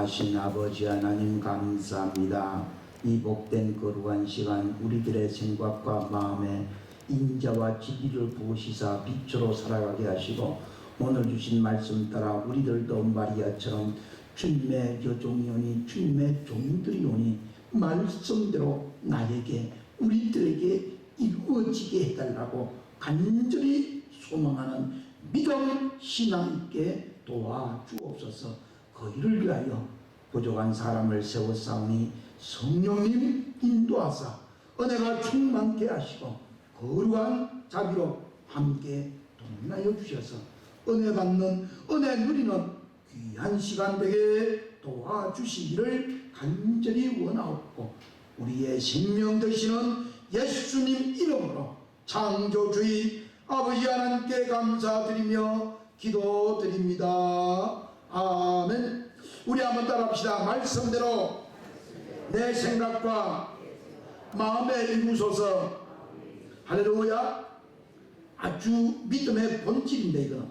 전능하신 아버지 하나님 감사합니다. 이 복된 거룩한 시간 우리들의 생각과 마음에 인자와 진리를 부으시사 빛으로 살아가게 하시고 오늘 주신 말씀 따라 우리들도 마리아처럼 주님의 여종이오니 주님의 종들이오니 말씀대로 나에게 우리들에게 이루어지게 해달라고 간절히 소망하는 믿음 신앙 있게 도와주옵소서. 그 일을 위하여 부족한 사람을 세워싸우니 성령님 인도하사 은혜가 충만케 하시고 거룩한 자비로 함께 동행하여 주셔서 은혜 받는 은혜 누리는 귀한 시간 되게 도와주시기를 간절히 원하옵고 우리의 생명 되시는 예수님 이름으로 창조주의 아버지 하나님께 감사드리며 기도드립니다. 아멘. 우리 한번 따라합시다. 말씀대로 내 생각과 마음에 이루소서. 할렐루야. 아주 믿음의 본질인데 이거는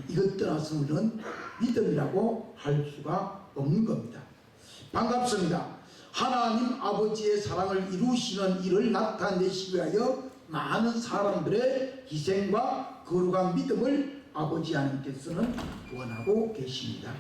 이것 떠나서 우리는 믿음이라고 할 수가 없는 겁니다. 반갑습니다. 하나님 아버지의 사랑을 이루시는 일을 나타내시기 위하여 많은 사람들의 희생과 거룩한 믿음을 아버지 하나님께서는 원하고 계십니다.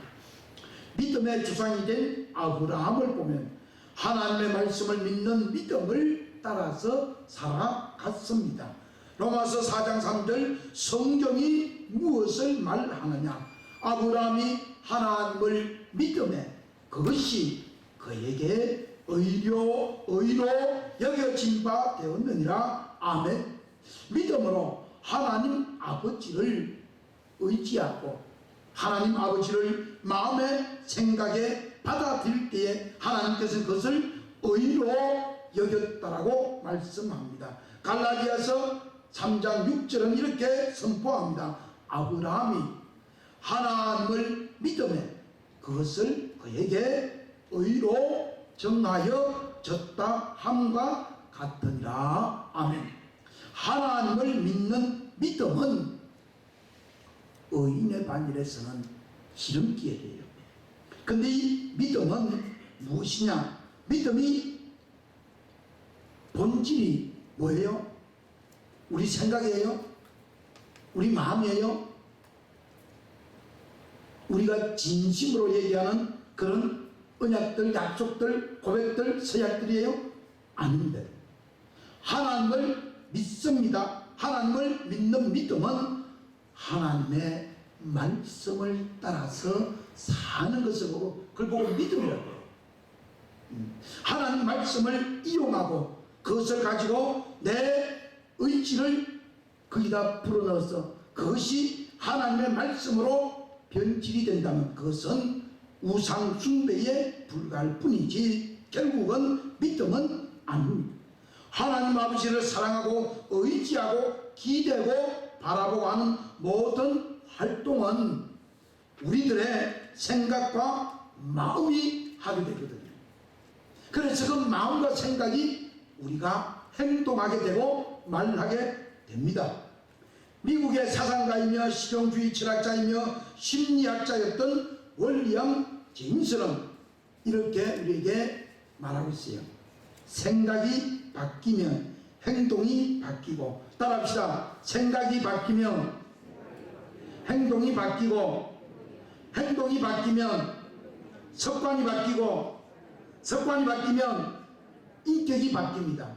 믿음의 주상이 된 아브라함을 보면 하나님의 말씀을 믿는 믿음을 따라서 살아갔습니다. 로마서 4장 3절 성경이 무엇을 말하느냐? 아브라함이 하나님을 믿음에 그것이 그에게 의로 여겨진 바 되었느니라. 아멘. 믿음으로 하나님 아버지를 의지하고 하나님 아버지를 마음의 생각에 받아들일 때에 하나님께서 그것을 의로 여겼다라고 말씀합니다. 갈라디아서 3장 6절은 이렇게 선포합니다. 아브라함이 하나님을 믿음에 그것을 그에게 의로 정하여 졌다 함과 같으니라. 아멘. 하나님을 믿는 믿음은 의인의 반열에서는 기름기예요. 근데 이 믿음은 무엇이냐? 믿음이 본질이 뭐예요? 우리 생각이에요? 우리 마음이에요? 우리가 진심으로 얘기하는 그런 언약들, 약속들, 고백들, 서약들이에요? 아닌데 하나님을 믿습니다. 하나님을 믿는 믿음은 하나님의 말씀을 따라서 사는 것을 보고 그걸 보고 믿음이라고 해요. 하나님 말씀을 이용하고 그것을 가지고 내 의지를 거기다 불어넣어서 그것이 하나님의 말씀으로 변질이 된다면 그것은 우상 숭배에 불과할 뿐이지 결국은 믿음은 아닙니다. 하나님 아버지를 사랑하고 의지하고 기대고 바라보고 하는 모든 활동은 우리들의 생각과 마음이 하게 되거든요. 그래서 그 마음과 생각이 우리가 행동하게 되고 말하게 됩니다. 미국의 사상가이며 실용주의 철학자이며 심리학자였던 윌리엄 제임스는 이렇게 우리에게 말하고 있어요. 생각이 바뀌면 행동이 바뀌고, 따라합시다. 생각이 바뀌면 행동이 바뀌고, 행동이 바뀌면 습관이 바뀌고, 습관이 바뀌면 인격이 바뀝니다.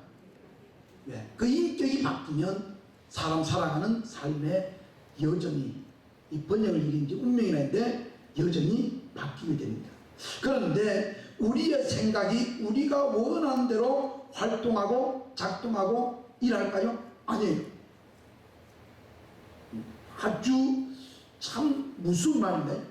그 인격이 바뀌면 사람 살아가는 삶의 여정이, 이 번영을 이긴 지 운명이라 했는데 여정이 바뀌게 됩니다. 그런데 우리의 생각이 우리가 원하는 대로 활동하고 작동하고 일할까요? 아니에요. 아주 참 무서운 말인데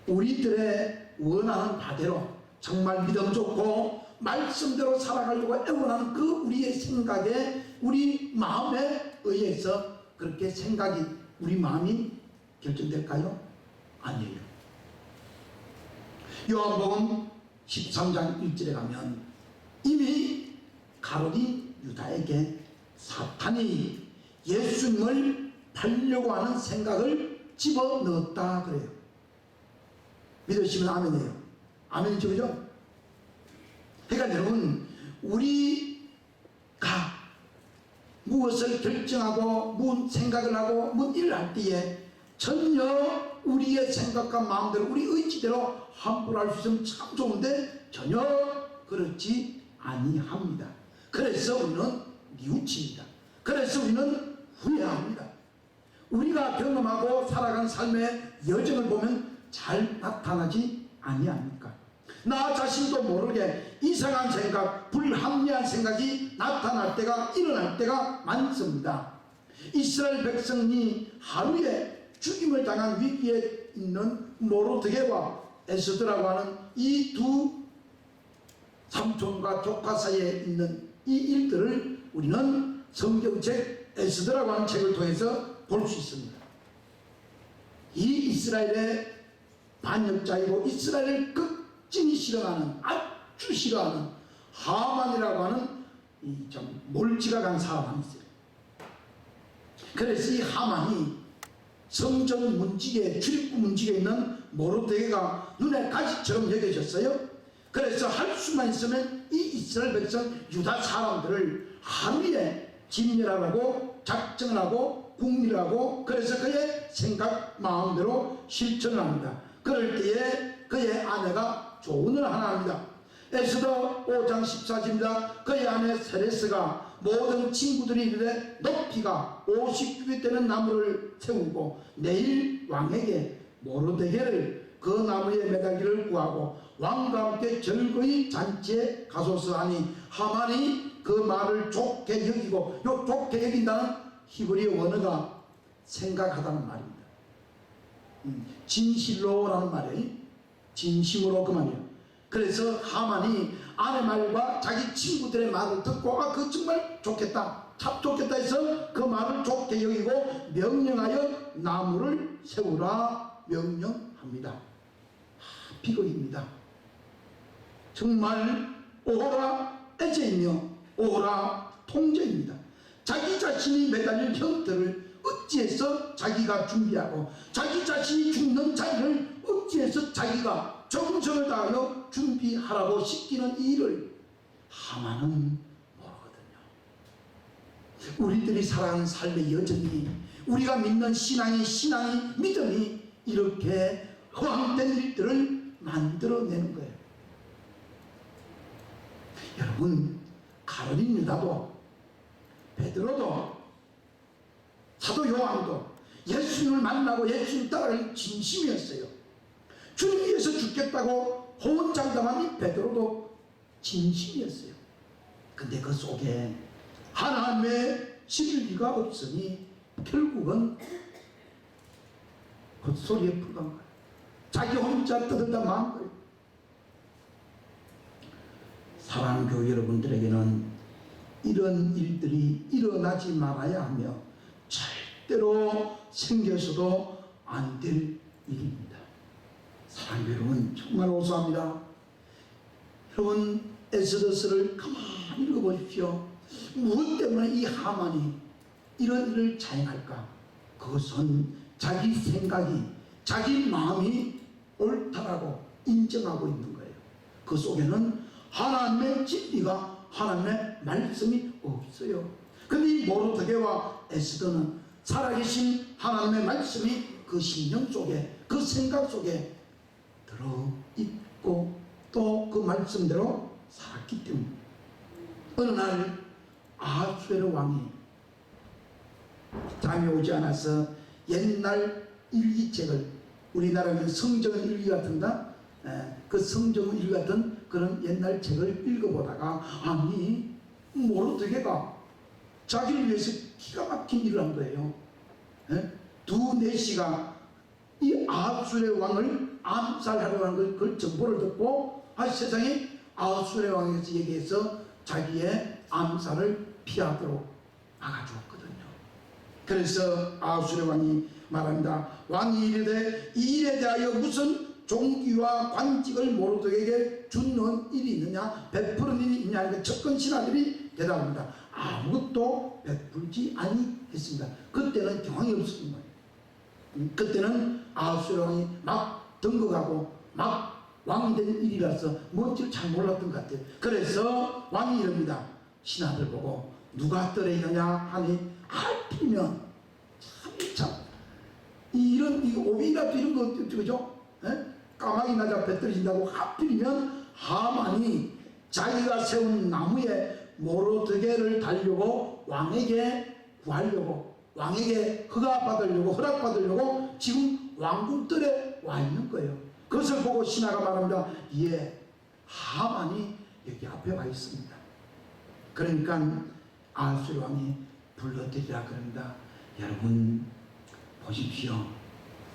우리들의 원하는 바대로 정말 믿음 좋고 말씀대로 살아가려고 애원하는 그 우리의 생각에 우리 마음에 의해서 그렇게 생각이 우리 마음이 결정될까요? 아니에요. 요한복음 13장 1절에 가면 이미 가룟 유다에게 사탄이 예수님을 팔려고 하는 생각을 집어넣었다 그래요. 믿으시면 아멘이에요. 아멘이죠, 그죠? 그러니까 여러분, 우리가 무엇을 결정하고 무슨 생각을 하고 무슨 일을 할 때에 전혀 우리의 생각과 마음대로 우리 의지대로 함부로 할 수 있으면 참 좋은데 전혀 그렇지 아니합니다. 그래서 우리는 뉘우칩니다. 그래서 우리는 후회합니다. 우리가 경험하고 살아간 삶의 여정을 보면 잘 나타나지 아니합니까? 나 자신도 모르게 이상한 생각, 불합리한 생각이 나타날 때가, 일어날 때가 많습니다. 이스라엘 백성이 하루에 죽임을 당한 위기에 있는 모르드게와 에스더라고 하는 이 두 삼촌과 조카 사이에 있는 이 일들을 우리는 성경책 에스더라고 하는 책을 통해서 볼 수 있습니다. 이 이스라엘의 반역자이고 이스라엘을 극진히 싫어하는, 아주 싫어하는 하만이라고 하는 이 좀 몰지각한 사람이 있어요. 그래서 이 하만이 성전 문지기에, 출입구 문지기에 있는 모르드게가 눈에 가시처럼 여겨졌어요. 그래서 할 수만 있으면 이 이스라엘 백성 유다 사람들을 하루에 진멸하라고 작정을 하고 국리하고, 그래서 그의 생각 마음대로 실천을 합니다. 그럴 때에 그의 아내가 조언을 하나 합니다. 에스더 5장 14절입니다. 그의 아내 세레스가 모든 친구들이 이르되 높이가 50규빗 되는 나무를 세우고 내일 왕에게 모르드게를 그 나무에 매달기를 구하고 왕과 함께 즐거이 잔치에 가소서 하니, 하만이 그 말을 좋게 여기고, 요 좋게 여긴다는 히브리 원어가 생각하다는 말입니다. 진실로라는 말이에요. 진심으로 그 말이에요. 그래서 하만이 아내 말과 자기 친구들의 말을 듣고 그 정말 좋겠다, 참 좋겠다 해서 그 말을 좋게 여기고 명령하여 나무를 세우라 명령합니다. 비극입니다. 정말 오호라 애제이며 오호라 통제입니다. 자기 자신이 매달릴 형태를 어찌해서 자기가 준비하고 자기 자신이 죽는 자리를 어찌해서 자기가 정성을 다하여 준비하라고 시키는 일을 하만은 모르거든요. 우리들이 살아가는 삶의 여정이, 우리가 믿는 신앙이 믿음이 이렇게 허황된 일들을 만들어내는 거예요. 여러분, 가룟 유다도 베드로도 사도 요한도 예수님을 만나고 예수님 따라갈 진심이었어요. 주님 위해서 죽겠다고 호언장담한 이 베드로도 진심이었어요. 근데 그 속에 하나님의 진리가 없으니 결국은 헛소리에 불과한 거예요. 자기 혼자 떠들다 만 거예요. 사랑하는 교회 여러분들에게는 이런 일들이 일어나지 말아야 하며 절대로 생겨서도 안 될 일입니다. 사랑하는 여러분, 정말 호소합니다. 여러분, 에스더서를 가만히 읽어보십시오. 무엇 때문에 이 하만이 이런 일을 자행할까? 그것은 자기 생각이, 자기 마음이 옳다라고 인정하고 있는 거예요. 그 속에는 하나님의 진리가, 하나님의 말씀이 없어요. 근데 이 모르드게와 에스더는 살아계신 하나님의 말씀이 그 심령 속에, 그 생각 속에 들어있고 또 그 말씀대로 살았기 때문에 어느 날 아하수에로 왕이 잠이 오지 않아서 옛날 일기책을, 우리나라는 성경 일기 같은가, 그 성경 일기 같은 그런 옛날 책을 읽어보다가 아니 모르드게가 자기를 위해서 기가 막힌 일을 한 거예요. 두 내시가 이 아하수의 왕을 암살하려고 하는 그걸 정보를 듣고 세상에 아하수의 왕에서 얘기해서 자기의 암살을 피하도록 막아주었거든요. 그래서 아하수의 왕이 말합니다. 왕이 이르되 이 일에 대하여 무슨 종기와 관직을 모르드게에게 주는 일이 있느냐, 베푸는 일이 있느냐. 그 첩근 신하들이 대답합니다. 아무것도 베풀지 아니했습니다. 그때는 경황이 없었던 거예요. 그때는 아하수의 왕이 막 등극하고 막 왕이 된 일이라서 뭔지를 잘 몰랐던 것 같아요. 그래서 왕이 이럽니다. 신하들 보고 누가 떨어지느냐 하니 하필이면 참 이런 오비라도 이런 거 그죠? 까마귀 나 잡혀 떨어진다고 하필이면 하만이 자기가 세운 나무에 모로드게를 달려고 왕에게 구하려고 왕에게 허락받으려고 지금 왕궁뜰에 와 있는 거예요. 그것을 보고 신하가 말합니다. 예, 하만이 여기 앞에 와 있습니다. 그러니까 아하수의 왕이 불러들이라 그럽니다. 여러분 보십시오.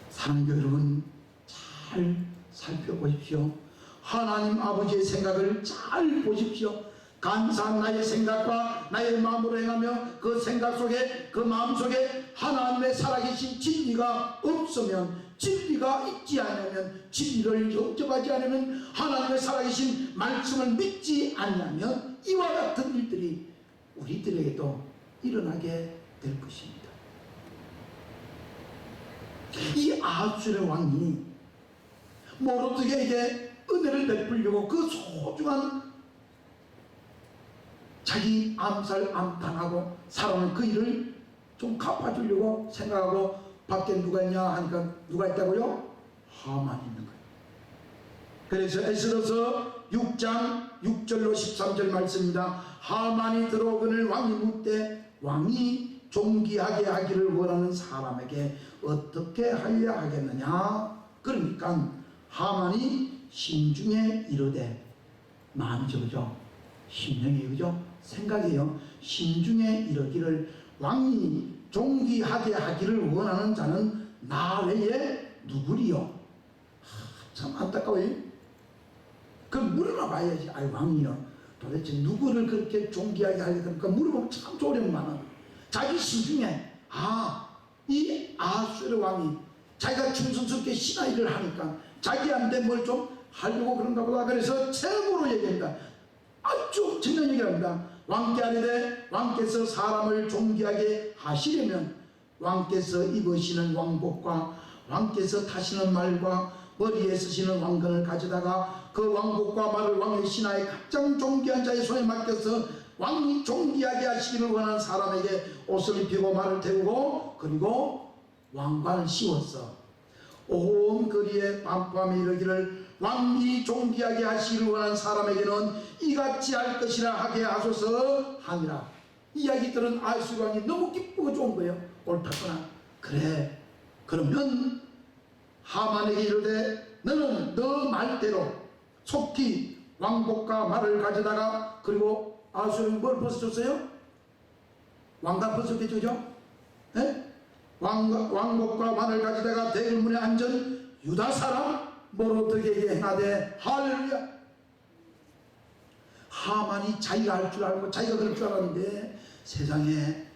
사랑교 여러분 잘 살펴보십시오. 하나님 아버지의 생각을 잘 보십시오. 간사한 나의 생각과 나의 마음으로 행하며 그 생각 속에 그 마음 속에 하나님의 살아계신 진리가 없으면, 진리가 있지 않으면, 진리를 영접하지 않으면, 하나님의 살아계신 말씀을 믿지 않으면 이와 같은 일들이 우리들에게도 일어나게 될 것입니다. 이 아하수의 왕이 모로드게에게 은혜를 베풀려고 그 소중한 자기 암살암탄하고 살아온 그 일을 좀 갚아주려고 생각하고 밖에 누가 있냐 하니까 누가 있다고요? 하만이 있는 거예요. 그래서 에스더서 6장 6절로 13절 말씀입니다. 하만이 들어오거늘 왕이 묻되 왕이 존귀하게 하기를 원하는 사람에게 어떻게 하여야 하겠느냐. 그러니까 하만이 심중에 이르되, 마음이죠, 그죠? 심령이에요, 그죠? 생각이에요. 심중에 이르기를 왕이 존귀하게 하기를 원하는 자는 나 외에 누구리요? 참 안타까워요. 그럼 물어봐 봐야지. 아이, 왕이요, 도대체 누구를 그렇게 존귀하게 하게 됩니까? 물어보면 참 조련만은 자기 심중에 이 아하수의 왕이 자기가 충성스럽게 신하 일을 하니까 자기한테 뭘 좀 하려고 그런가 보다. 그래서 최고로 얘기합니다. 아주 정면 얘기합니다. 왕께 아뢰되 왕께서 사람을 존귀하게 하시려면 왕께서 입으시는 왕복과 왕께서 타시는 말과 머리에 쓰시는 왕관을 가져다가 그 왕복과 말을 왕의 신하의 가장 존귀한 자의 손에 맡겨서 왕이 존귀하게 하시기를 원하는 사람에게 옷을 입히고 말을 태우고 그리고 왕관을 씌웠어. 온 거리에 밤밤이 이르기를 왕이 존귀하게 하시기를 원하는 사람에게는 이같이 할 것이라 하게 하소서 하니라. 이야기 들은 아하수 왕이 너무 기쁘고 좋은 거예요. 옳다구나. 그래, 그러면 하만에게 이르되 너는 너 말대로 속히 왕복과 말을 가져다가, 그리고 아하수는 뭘 벗어줬어요? 왕관 벗어줬죠? 네? 왕복과 말을 가져다가 대궐문에 앉은 유다 사람 모로드게에게 행하되, 할렐루야. 하만이 자기가 할 줄 알고 자기가 그럴 줄 알았는데 세상에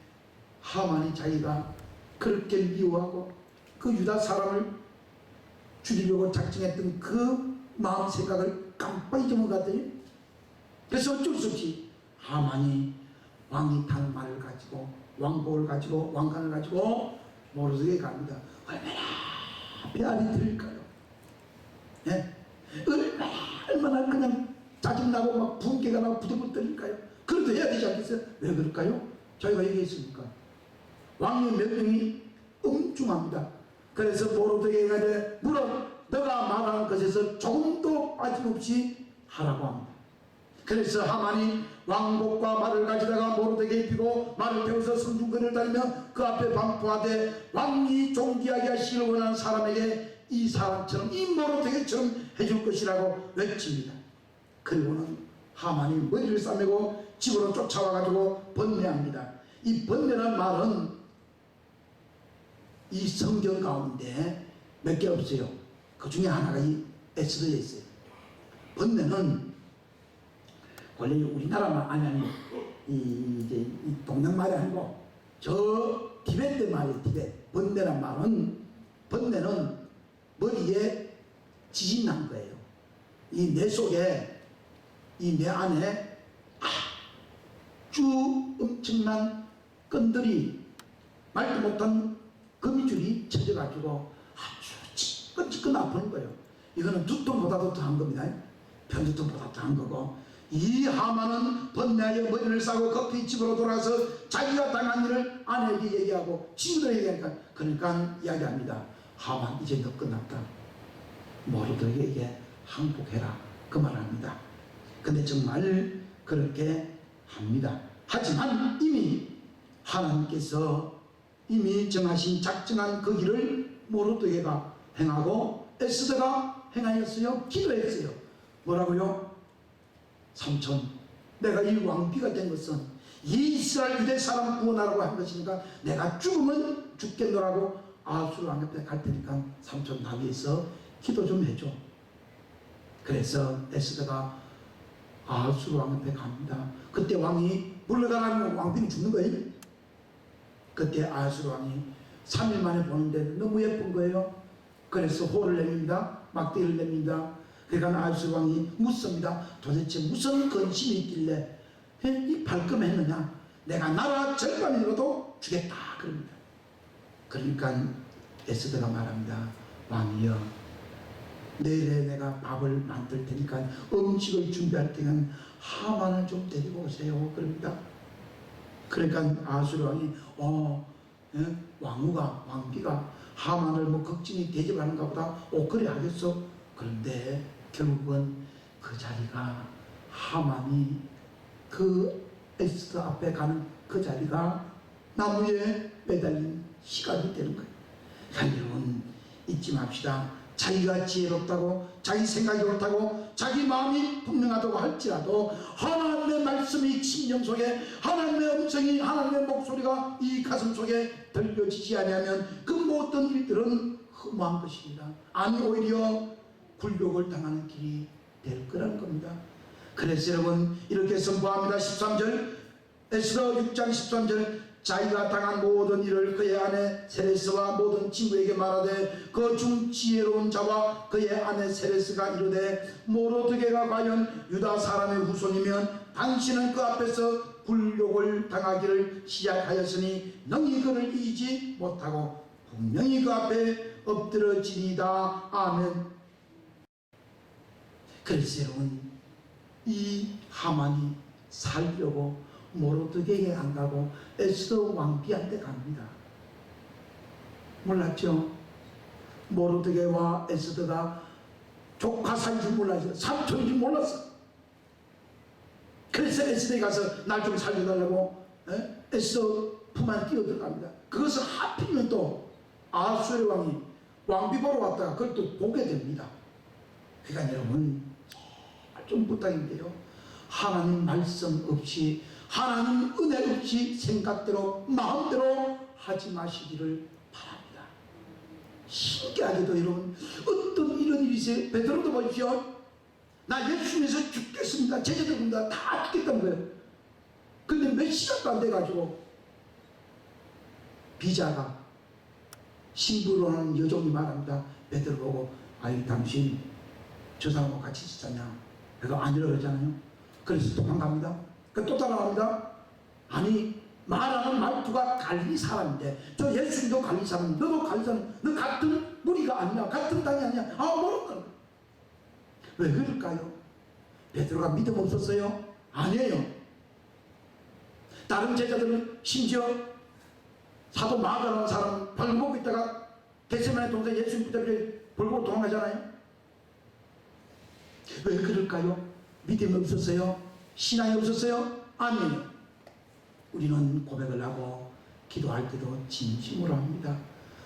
하만이 자기가 그렇게 미워하고 그 유다 사람을 죽이려고 작정했던 그 마음 생각을 깜빡 잊은 것 같아요. 그래서 어쩔 수 없이 하만이 왕이 타는 말을 가지고 왕복을 가지고 왕관을 가지고 모로드게에 갑니다. 얼마나 배알이 들릴까요? 예? 얼마나 그냥 짜증나고 막 분개가 나고 부들부들 떨릴까요? 그래도 해야 되지 않겠어요? 왜 그럴까요? 저희가 얘기했으니까 왕의 명령이 엄중합니다. 그래서 모로드게가 이제 물론 너가 말하는 것에서 조금도 빠짐없이 하라고 합니다. 그래서 하만이 왕복과 말을 가져다가 모로드게에 입히고 말을 태워서 성중거리를 달리며 그 앞에 반포하되 왕이 존귀하게 하시기를 원하는 사람에게 이 사람처럼, 이 모로드게처럼 해줄 것이라고 외칩니다. 그리고는 하만이 머리를 싸매고 집으로 쫓아와가지고 번뇌합니다. 이 번뇌란 말은 이 성경 가운데 몇 개 없어요. 그 중에 하나가 이 에스더에 있어요. 번뇌는 원래 우리나라만 아니 이 동양말이 아니고 저 티베트 말이에요. 티베트. 번뇌란 말은, 번뇌는 머리에 지진 난 거예요. 이 뇌 속에, 이 뇌 안에 아주 엄청난 끈들이, 말도 못한 거미줄이 쳐져가지고 아주 찌끈찌끈 아픈 거예요. 이거는 두통보다도 더한 겁니다. 편두통보다 더한 거고, 이 하만은 번뇌하여 머리를 싸고 급히 집으로 돌아서 자기가 당한 일을 아내에게 얘기하고 친구들에게 얘기하니까, 그러니까 이야기합니다. 하만, 이제 너 끝났다. 모르드에게 항복해라, 그 말합니다. 근데 정말 그렇게 합니다. 하지만 이미 하나님께서 이미 정하신 작정한 그 일을 모르드게가 행하고 에스더가 행하였어요. 기도했어요. 뭐라고요? 삼촌, 내가 이 왕비가 된 것은 이 이스라엘 유대 사람 구원하라고 한 것이니까 내가 죽으면 죽겠노라고 아수르 왕 옆에 갈 테니까 삼촌 나 위해서 기도 좀 해줘. 그래서 에스더가 아수르 왕 옆에 갑니다. 그때 왕이 물러가라면 왕비는 죽는 거예요. 그때 아수르 왕이 3일 만에 보는데 너무 예쁜 거예요. 그래서 호를 냅니다. 막대기를 냅니다. 그러니까 아수르 왕이 묻습니다. 도대체 무슨 근심이 있길래 이 발금했느냐? 내가 나라 절반이라도 주겠다 그럽니다. 그러니까 에스더가 말합니다. 왕이여, 내일에 내가 밥을 만들 테니까 음식을 준비할 때는 하만을 좀 데리고 오세요 그럽니다. 그러니까 아수르 왕이 왕비가 하만을 뭐 걱정이 대접하는가 보다. 그래 하겠어. 그런데 결국은 그 자리가, 하만이 그 에스더 앞에 가는 그 자리가 나무에 매달린 시간이 되는 거예요. 여러분 잊지 맙시다. 자기가 지혜롭다고, 자기 생각이 옳다고, 자기 마음이 분명하다고 할지라도 하나님의 말씀이 심령 속에, 하나님의 음성이, 하나님의 목소리가 이 가슴 속에 들려지지 않으면 그 모든 일들은 허무한 것입니다. 아니 오히려 굴욕을 당하는 길이 될 거라는 겁니다. 그래서 여러분 이렇게 선포합니다. 13절, 에스더 6장 13절, 자기가 당한 모든 일을 그의 아내 세레스와 모든 친구에게 말하되 그 중 지혜로운 자와 그의 아내 세레스가 이르되 모르드게가 과연 유다 사람의 후손이면 당신은 그 앞에서 굴욕을 당하기를 시작하였으니 능히 그를 이기지 못하고 분명히 그 앞에 엎드러지리이다. 아멘. 그래서 여러분 이 하만이 살려고 모르드게에게 안 가고 에스더 왕비한테 갑니다. 몰랐죠? 모르드게와 에스더가 조카 사이인 줄 몰랐죠. 삼촌인 줄 몰랐어. 그래서 에스더에 가서 날 좀 살려달라고 에스더 품 안에 뛰어들어갑니다. 그것을 하필이면 또 아수르 왕이 왕비 보러 왔다가 그걸 또 보게 됩니다. 그러니까 여러분 좀 부탁인데요, 하나님 말씀 없이, 하나님 은혜 없이 생각대로 마음대로 하지 마시기를 바랍니다. 신기하게도 여러분 어떤 이런 일이 있어요. 베드로도 보십시오. 나 예수님에서 죽겠습니다, 제자들입니다, 다 죽겠다는 거예요. 근데 몇 시간도 안 돼가지고 비자가, 신부로 하는 여종이 말합니다. 베드로 보고 아이 당신 저 사람하고 같이 있었냐? 그래서 아니라고 그러잖아요. 그래서 도망갑니다. 또 따라갑니다. 아니 말하는 말투가 갈리 사람인데, 저 예수님도 갈리 사람, 너도 갈리 사람, 너 같은 무리가 아니냐, 같은 땅이 아니냐, 모른다. 왜 그럴까요? 베드로가 믿음 없었어요? 아니에요. 다른 제자들은 심지어 사도 마가라는 사람은 발 먹고 있다가 겟세마네 동산 예수님 붙잡고 벌고 도망가잖아요. 왜 그럴까요? 믿음이 없었어요? 신앙이 없었어요? 아니에요. 우리는 고백을 하고 기도할 때도 진심으로 합니다.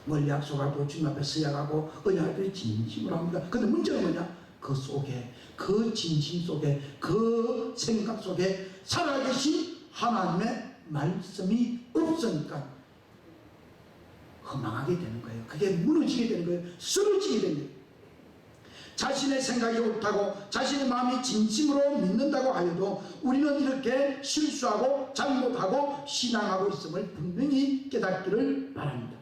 뭘 약속할 때도 주님 앞에 서약하고 언약할 때도 진심으로 합니다. 근데 문제는 뭐냐? 그 속에, 그 진심 속에, 그 생각 속에 살아계신 하나님의 말씀이 없으니까 허망하게 되는 거예요. 그게 무너지게 되는 거예요. 쓰러지게 되는 거예요. 자신의 생각이 옳다고, 자신의 마음이 진심으로 믿는다고 하여도 우리는 이렇게 실수하고 잘못하고 신앙하고 있음을 분명히 깨닫기를 바랍니다.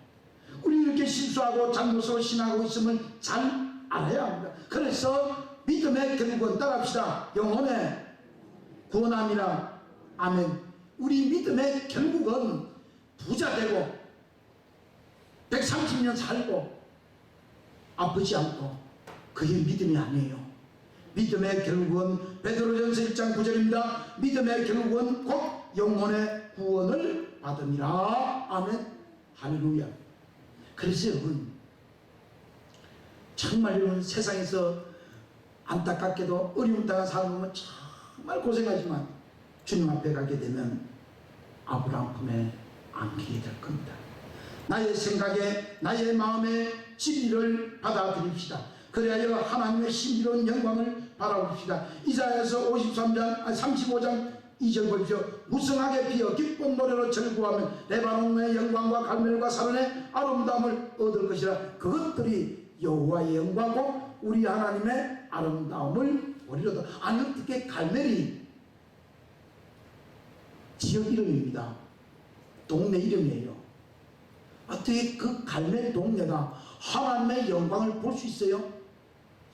우리 이렇게 실수하고 잘못하고 신앙하고 있음을 잘 알아야 합니다. 그래서 믿음의 결국은 따라합시다. 영혼의 구원함이라. 아멘. 우리 믿음의 결국은 부자 되고 130년 살고 아프지 않고 그게 믿음이 아니에요. 믿음의 결국은 베드로전서 1장 9절입니다. 믿음의 결국은 곧 영혼의 구원을 받음이라. 아멘. 할렐루야. 그래서 여러분, 정말 여러분, 세상에서 안타깝게도 어려움 당한 사람 보면 정말 고생하지만 주님 앞에 가게 되면 아브라함 품에 안기게 될 겁니다. 나의 생각에, 나의 마음에 진리를 받아들입시다. 그래야 하나님의 신비로운 영광을 바라봅시다. 이사야서 35장 2절 보십시오. 무성하게 피어 기쁜 노래로 즐거워하며 레바논의 영광과 갈멜과 사론의 아름다움을 얻을 것이라. 그것들이 여호와의 영광과 우리 하나님의 아름다움을 보리로다. 아니, 어떻게 갈멜이 지역 이름입니다. 동네 이름이에요. 어떻게 그 갈멜 동네가 하나님의 영광을 볼 수 있어요?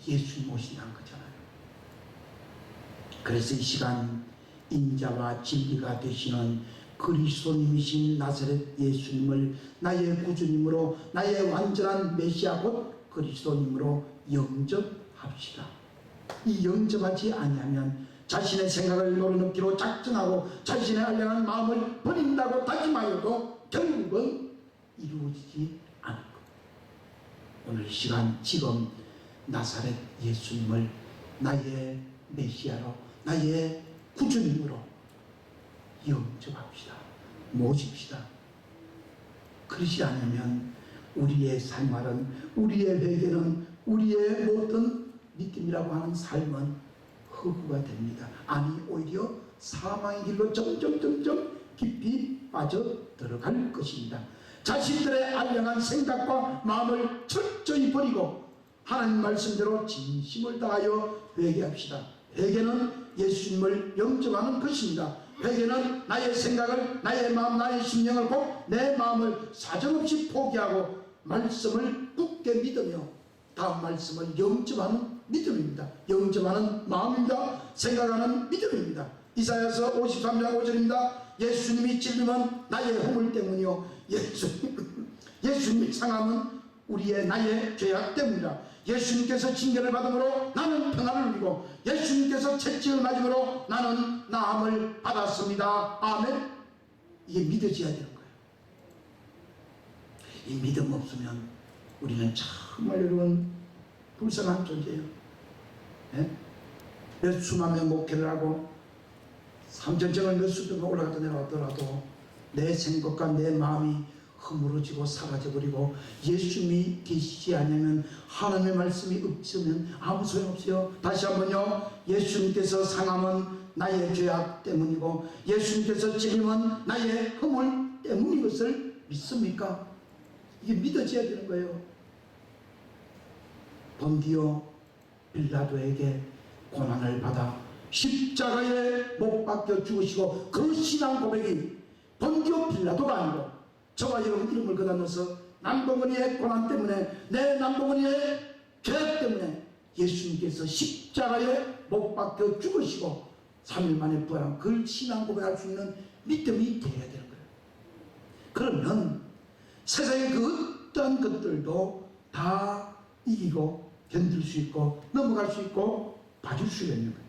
예수님 오신다는 거잖아요. 그래서 이 시간 인자와 진리가 되시는 그리스도님이신 나사렛 예수님을 나의 구주님으로, 나의 완전한 메시아 곧 그리스도님으로 영접합시다. 이 영접하지 아니하면 자신의 생각을 노려놓기로 작정하고 자신의 알량한 마음을 버린다고 다짐하여도 결국은 이루어지지 않을 것. 오늘 시간 지금 나사렛 예수님을 나의 메시아로, 나의 구주님으로 영접합시다. 모십시다. 그렇지 않으면 우리의 생활은, 우리의 회개는, 우리의 모든 믿음이라고 하는 삶은 허구가 됩니다. 아니, 오히려 사망의 길로 점점 깊이 빠져 들어갈 것입니다. 자신들의 알량한 생각과 마음을 철저히 버리고 하나님 말씀대로 진심을 다하여 회개합시다. 회개는 예수님을 영접하는 것입니다. 회개는 나의 생각을, 나의 마음, 나의 심령을 꼭 내 마음을 사정없이 포기하고 말씀을 굳게 믿으며 다음 말씀을 영접하는 믿음입니다. 영접하는 마음입니다. 생각하는 믿음입니다. 이사야서 53장 5절입니다. 예수님이 찔림은 나의 허물 때문이요, 예수님이 상함은 우리의 나의 죄악 때문이라. 예수님께서 징계를 받음으로 나는 평안을 누리고 예수님께서 채찍을 맞음으로 나는 나음을 받았습니다. 아멘. 이게 믿어져야 되는 거예요. 이 믿음 없으면 우리는 정말 여러분 불쌍한 존재예요. 몇 수만 명 목회를 하고 삼천정을 몇 수도 올라가다 내려왔더라도 내 생각과 내 마음이 허물어지고 사라져버리고 예수님이 계시지 않으면, 하나님의 말씀이 없으면 아무 소용없어요. 다시 한번요. 예수님께서 상함은 나의 죄악 때문이고 예수님께서 찔림은 나의 허물 때문인 것을 믿습니까? 이게 믿어져야 되는 거예요. 본디오 빌라도에게 고난을 받아 십자가에 못 박혀 죽으시고, 그 신앙 고백이 본디오 빌라도가 아니고 저와 여러분 이름을 거다 넣어서 남동원이의 고난 때문에, 내 남동원이의 죄악 때문에 예수님께서 십자가에 못 박혀 죽으시고 3일 만에 부활한 그 신앙 고백할 수 있는 믿음이 되어야 되는 거예요. 그러면 세상의 그 어떤 것들도 다 이기고 견딜 수 있고 넘어갈 수 있고 봐줄 수 있는 거예요.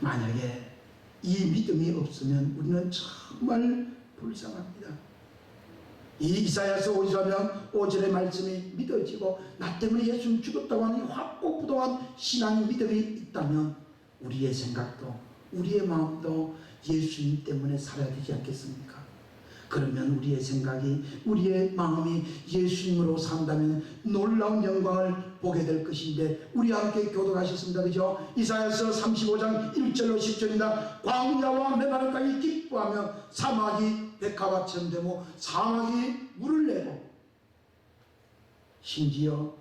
만약에 이 믿음이 없으면 우리는 정말 불쌍합니다. 이 이사야서 53장 5절의 말씀이 믿어지고 나 때문에 예수님 죽었다고 하는 확고부동한 신앙 믿음이 있다면 우리의 생각도, 우리의 마음도 예수님 때문에 살아야 되지 않겠습니까? 그러면 우리의 생각이, 우리의 마음이 예수님으로 산다면 놀라운 영광을 보게 될 것인데, 우리 함께 교독하셨습니다. 그죠? 이사야서 35장 1절로 10절입니다. 광야와 메마른 땅이 기뻐하며 사막이 백합화처럼 되고 사막이 물을 내고, 심지어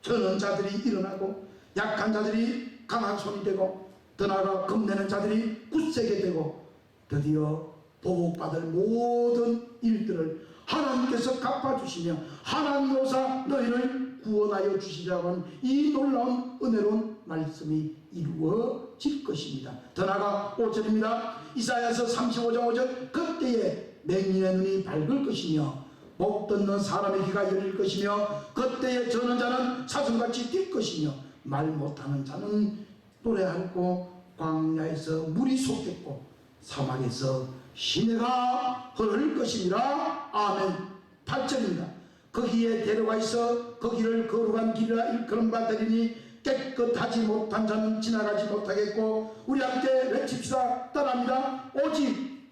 저는 자들이 일어나고 약한 자들이 강한 손이 되고 더 나아가 겁내는 자들이 굳세게 되고 드디어 보복받을 모든 일들을 하나님께서 갚아주시며 하나님으로서 너희를 구원하여 주시자고 하는 이 놀라운 은혜로운 말씀이 이루어질 것입니다. 더 나아가 5절입니다. 이사야서 35장 5절 그때에 맹인의 눈이 밝을 것이며 복 듣는 사람의 귀가 열릴 것이며 그때에 저는 자는 사슴같이 뛸 것이며 말 못하는 자는 노래하고 광야에서 물이 솟겠고 사막에서 시내가 흐를 것이니라. 아멘. 8절입니다. 거기에 데려가 있어 거기를 거룩한 길이라 일컬은 바 되리니 깨끗하지 못한 자는 지나가지 못하겠고, 우리 함께 외칩시다. 따라합니다. 오직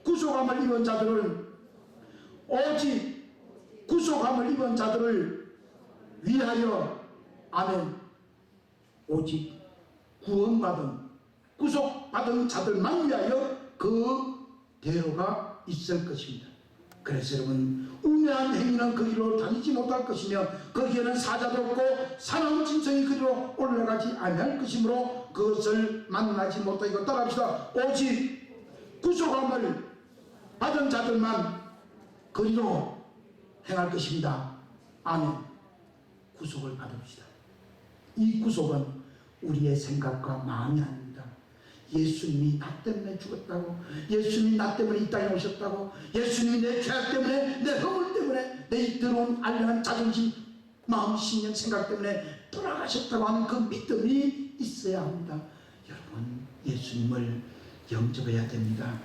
구속함을 입은 자들을, 오직 구속함을 입은 자들을 위하여. 아멘. 오직 구원받은 구속받은 자들만 위하여 그 대로가 있을 것입니다. 그래서 여러분, 우매한 행위는 그 길로 다니지 못할 것이며 거기에는 사자도 없고 사나운 짐승이 그리로 올라가지 아니할 것이므로 그것을 만나지 못하고. 따라합시다. 오직 구속함을 받은 자들만 그리로 행할 것입니다. 아멘. 구속을 받읍시다. 이 구속은 우리의 생각과 마음이 아닙니다. 예수님이 나 때문에 죽었다고, 예수님이 나 때문에 이 땅에 오셨다고, 예수님이 내 죄악 때문에, 내 허물 때문에, 내 더러운 알량한 자존심, 마음, 신념, 생각 때문에 돌아가셨다고 하는 그 믿음이 있어야 합니다. 여러분, 예수님을 영접해야 됩니다.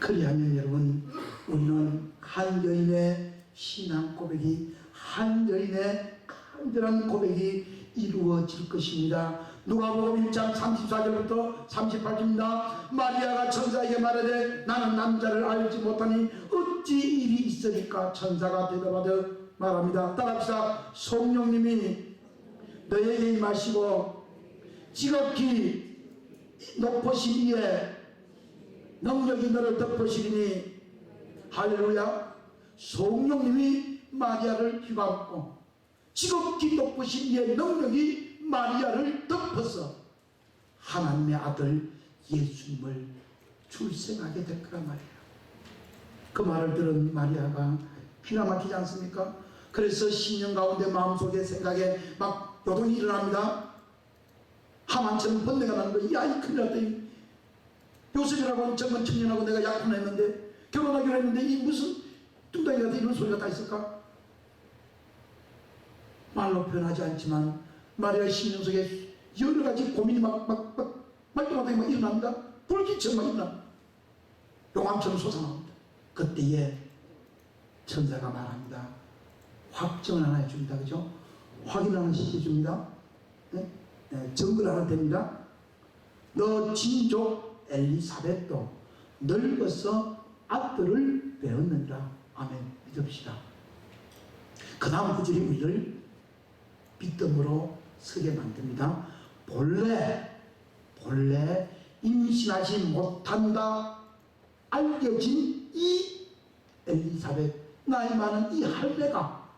그리하면 여러분, 우리는 한 여인의 신앙 고백이, 한 여인의 간절한 고백이 이루어질 것입니다. 누가복음 1장 34절부터 38절입니다. 마리아가 천사에게 말하되 나는 남자를 알지 못하니 어찌 일이 있으리까? 천사가 대답하되 말합니다. 따라합시다. 성령님이 너에게 임하시고 지극히 높으신 이에 능력이 너를 덮으시리니. 할렐루야. 성령님이 마리아를 휘감고 지극히 높으신 이의 능력이 마리아를 덮어서 하나님의 아들 예수님을 출생하게 될 거란 말이에요. 그 말을 들은 마리아가 피가 막히지 않습니까? 그래서 신령 가운데 마음속에 생각에 막 요동이 일어납니다. 하만처럼 번뇌가 나는 거예요. 야, 이 큰일 났다. 요셉이라고 하는 젊은 청년하고 내가 약혼했는데, 결혼하기로 했는데 이 무슨 뚱땅이 같은 이런 소리가 다 있을까? 말로 표현하지 않지만 마리아 심령 속에 여러 가지 고민이 말도 못하게 막 일어납니다. 불기처럼 막 일어납니다. 용암처럼 솟아납니다. 그때에 천사가 말합니다. 확정을 하나 해줍니다. 그죠? 확인 하나 시켜줍니다. 네? 네, 증거를 하나 됩니다. 너 친족 엘리사벳도 늙어서 아들을 배웠느니라. 아멘. 믿읍시다. 그 다음 구절이 우리를 믿음으로 서게 만듭니다. 본래 임신하지 못한다 알려진 이 엘리사벳, 나이 많은 이 할매가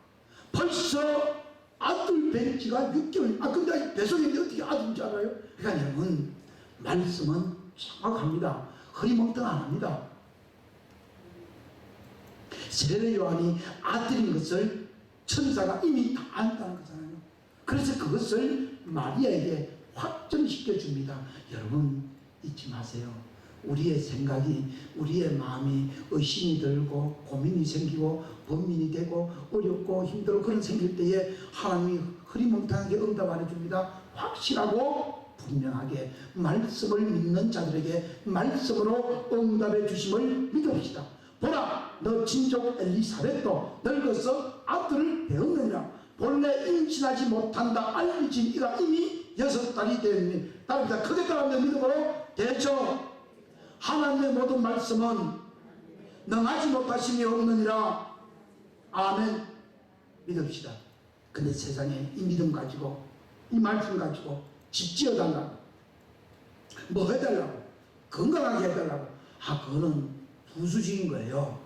벌써 아들 뵌 지가 6개월. 근데 배속에 어떻게 아들인 줄 알아요? 그러니까 여러분, 말씀은 정확합니다. 흐리멍텅 안 합니다. 세례 요한이 아들인 것을 천사가 이미 다 안다는 거잖아요. 그래서 그것을 마리아에게 확정시켜 줍니다. 여러분, 잊지 마세요. 우리의 생각이, 우리의 마음이 의심이 들고 고민이 생기고 번민이 되고 어렵고 힘들고 그런 생길 때에 하나님이 흐리멍텅하게 응답 안 해줍니다. 확실하고 분명하게 말씀을 믿는 자들에게 말씀으로 응답해 주심을 믿읍시다. 보라, 너 친족 엘리사벳도 늙어서 아들을 배웠느니라. 본래 임신하지 못한다 알려진 이가 이미 6달이 되었니. 따릅니다. 크게 따라하면 믿음으로 대저 하나님의 모든 말씀은 능하지 못하심이 없느니라. 아멘. 믿읍시다. 근데 세상에 이 믿음 가지고, 이 말씀 가지고 집 지어달라고, 뭐 해달라고, 건강하게 해달라고, 그거는 부수적인 거예요.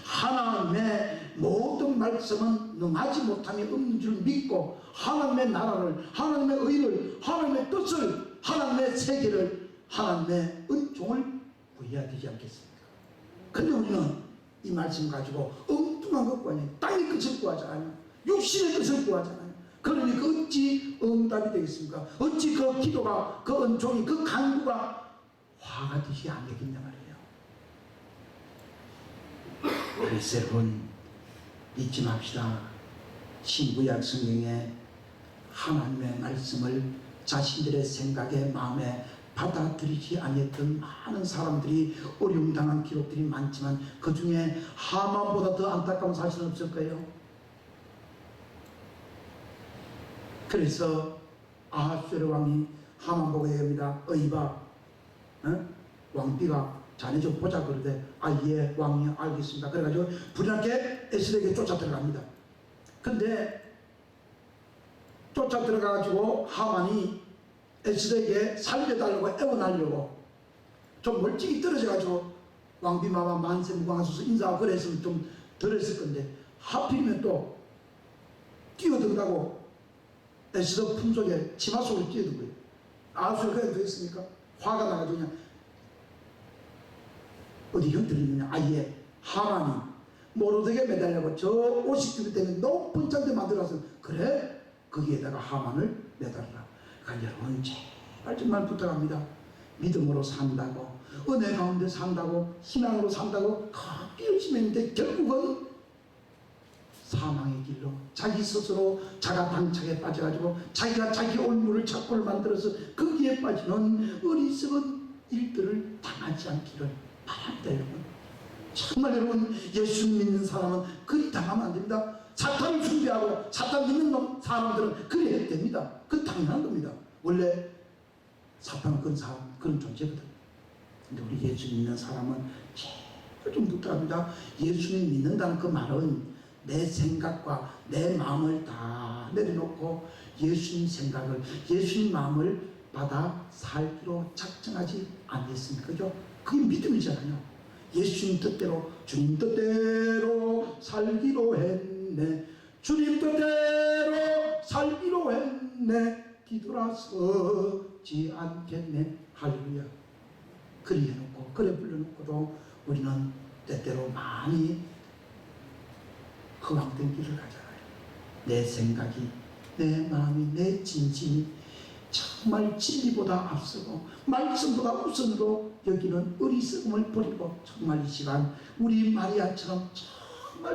하나님의 모든 말씀은 능하지 못함이 없는 줄 믿고 하나님의 나라를, 하나님의 의를, 하나님의 뜻을, 하나님의 세계를, 하나님의 은총을 구해야 되지 않겠습니까? 근데 우리는 이 말씀 가지고 엉뚱한 것 구하냐, 땅의 끝을 구하잖아요. 육신의 끝을 구하잖아요. 그러니 그 어찌 응답이 되겠습니까? 어찌 그 기도가, 그 은총이, 그 간구가 화가 되지 않겠냐 말이에요. 그래서 여러분, 잊지 맙시다. 신구약 성경에 하나님의 말씀을 자신들의 생각에 마음에 받아들이지 아니했던 많은 사람들이 어려움 당한 기록들이 많지만 그 중에 하만보다 더 안타까운 사실은 없을 거예요. 그래서 아하수에로 왕이 하만 보고 얘기합니다. 어이봐, 왕비가 자네 좀 보자 그러대. 예 왕이 알겠습니다. 그래가지고 불안하게 에스더에게 쫓아 들어갑니다. 근데 쫓아 들어가가지고 하만이 에스더에게 살려달라고 애원하려고 좀 멀찍이 떨어져가지고 왕비마마 만세무강하소서 인사하고 그랬으면 좀 덜했을 건데 하필이면 또 뛰어든다고 에스더 품속에 치마 속으로 뛰어든 거예요. 아하수가 그래도 됐습니까? 화가 나가지고 그냥 어디 흔들리느냐. 예 하만이 모로덱에 매달려고 저 50규빗 되는 높은 장대 만들어서 그래 거기에다가 하만을 매달라. 그러니까 여러분 제발 정말 부탁합니다. 믿음으로 산다고 은혜 가운데 산다고 신앙으로 산다고 그렇게 열심히 했는데 결국은 사망의 길로 자기 스스로 자가 당착에 빠져가지고 자기가 자기 올무를 착고를 만들어서 거기에 빠지는 어리석은 일들을 당하지 않기를 바랍니다. 여러분 정말 여러분 예수 믿는 사람은 그리 당하면 안 됩니다. 사탄을 숭배하고 사탄 믿는 사람들은 그래야 됩니다. 그 당연한 겁니다. 원래 사탄은 그런 사람 그런 존재거든. 근데 우리 예수 믿는 사람은 제일 좀 부탁합니다. 예수님 믿는다는 그 말은 내 생각과 내 마음을 다 내려놓고 예수님 생각을 예수님 마음을 받아 살기로 작정하지 않겠습니까? 그죠? 그게 믿음이잖아요. 예수님 뜻대로 주님 뜻대로 살기로 했네. 주님 뜻대로 살기로 했네. 뒤돌아서지 않겠네. 할렐루야. 그리 해놓고 그래 불러놓고도 우리는 때때로 많이 허황된 길을 가잖아요. 내 생각이 내 마음이 내 진심이 정말 진리보다 앞서고 말씀보다 우선으로 여기는 어리석음을 버리고 정말 이 시간 우리 마리아처럼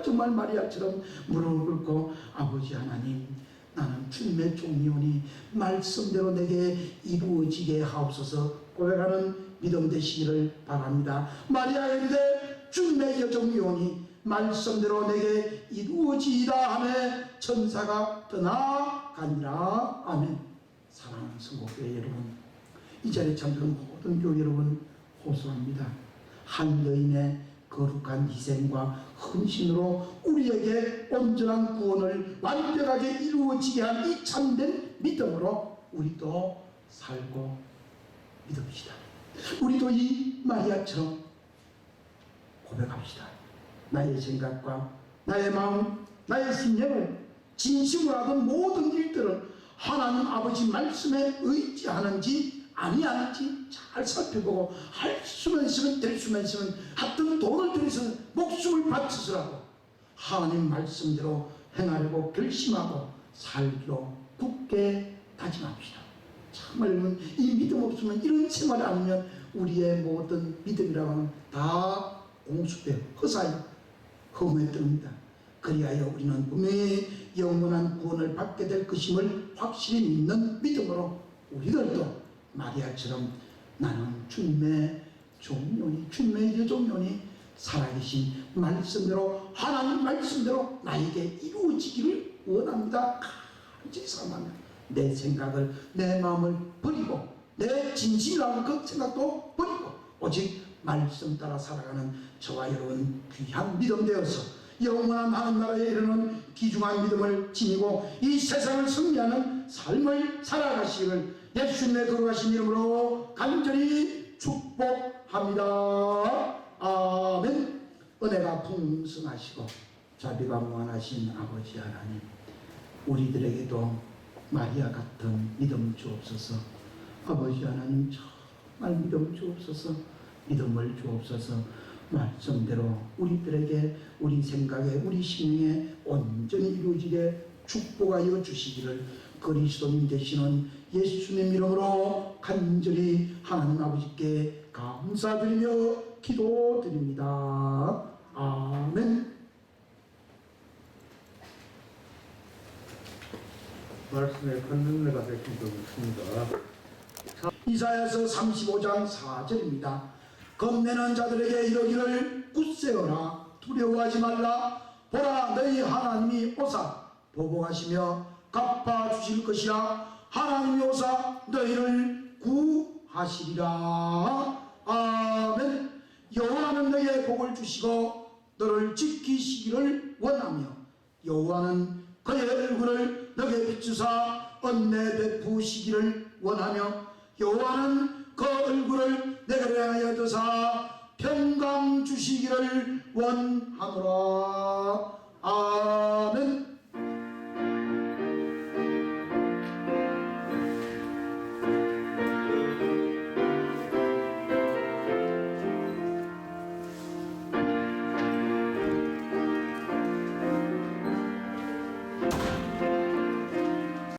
정말 마리아처럼 무릎을 꿇고 아버지 하나님 나는 주님의 종이오니 말씀대로 내게 이루어지게 하옵소서 고백하는 믿음 되시기를 바랍니다. 마리아의 이르되 주님의 여종이오니 말씀대로 내게 이루어지이다 하매 천사가 떠나가니라. 아멘. 사랑하는 성도교회 여러분, 이 자리에 참석한 모든 교회 여러분 호소합니다. 한 여인의 거룩한 희생과 헌신으로 우리에게 온전한 구원을 완벽하게 이루어지게 한 이 참된 믿음으로 우리도 살고 믿읍시다. 우리도 이 마리아처럼 고백합시다. 나의 생각과 나의 마음, 나의 신념을 진심으로 하던 모든 일들을 하나님 아버지 말씀에 의지하는지 아니하는지 잘 살펴보고 할 수만 있으면 될 수만 있으면 하여튼 돈을 들여서 목숨을 바쳐서라도 하나님 말씀대로 행하려고 결심하고 살기로 굳게 다짐합시다. 정말 여러분 이 믿음 없으면 이런 생활이 아니면 우리의 모든 믿음이라고 하면 다 공수되어 허사에 허무에 뜨릅니다. 그리하여 우리는 분명히 영원한 구원을 받게 될 것임을 확실히 믿는 믿음으로 우리들도 마리아처럼 나는 주님의 종료니 주님의 여종료니 살아계신 말씀대로 하나님 말씀대로 나에게 이루어지기를 원합니다. 간절히 사랑하며 내 생각을 내 마음을 버리고 내 진심이라는 그 생각도 버리고 오직 말씀 따라 살아가는 저와 여러분 귀한 믿음 되어서 영원한 하나님 나라에 이르는 귀중한 믿음을 지니고 이 세상을 승리하는 삶을 살아가시기를 예수님의 거룩하신 이름으로 간절히 축복합니다. 아멘. 은혜가 풍성하시고 자비가 무한하신 아버지 하나님, 우리들에게도 마리아 같은 믿음 주옵소서. 아버지 하나님 정말 믿음 주옵소서. 믿음을 주옵소서. 말씀대로 우리들에게 우리 생각에 우리 심령에 온전히 이루어지게 축복하여 주시기를 그리스도님 되시는 예수님 이름으로 간절히 하나님 아버지께 감사드리며 기도드립니다. 아멘. 말씀에 큰 은혜가 되신 줄 믿습니다. 이사야서 35장 4절입니다. 겁내는 자들에게 이르기를 굳세어라 두려워하지 말라 보라 너희 하나님이 오사 보복하시며 갚아주실 것이라 하나님이 오사 너희를 구하시리라. 아멘. 여호와는 너희의 복을 주시고 너를 지키시기를 원하며 여호와는 그의 얼굴을 너에게 비추사 은혜 베푸시기를 원하며 여호와는 그 얼굴을 내게 향하여 드사 평강 주시기를 원하노라.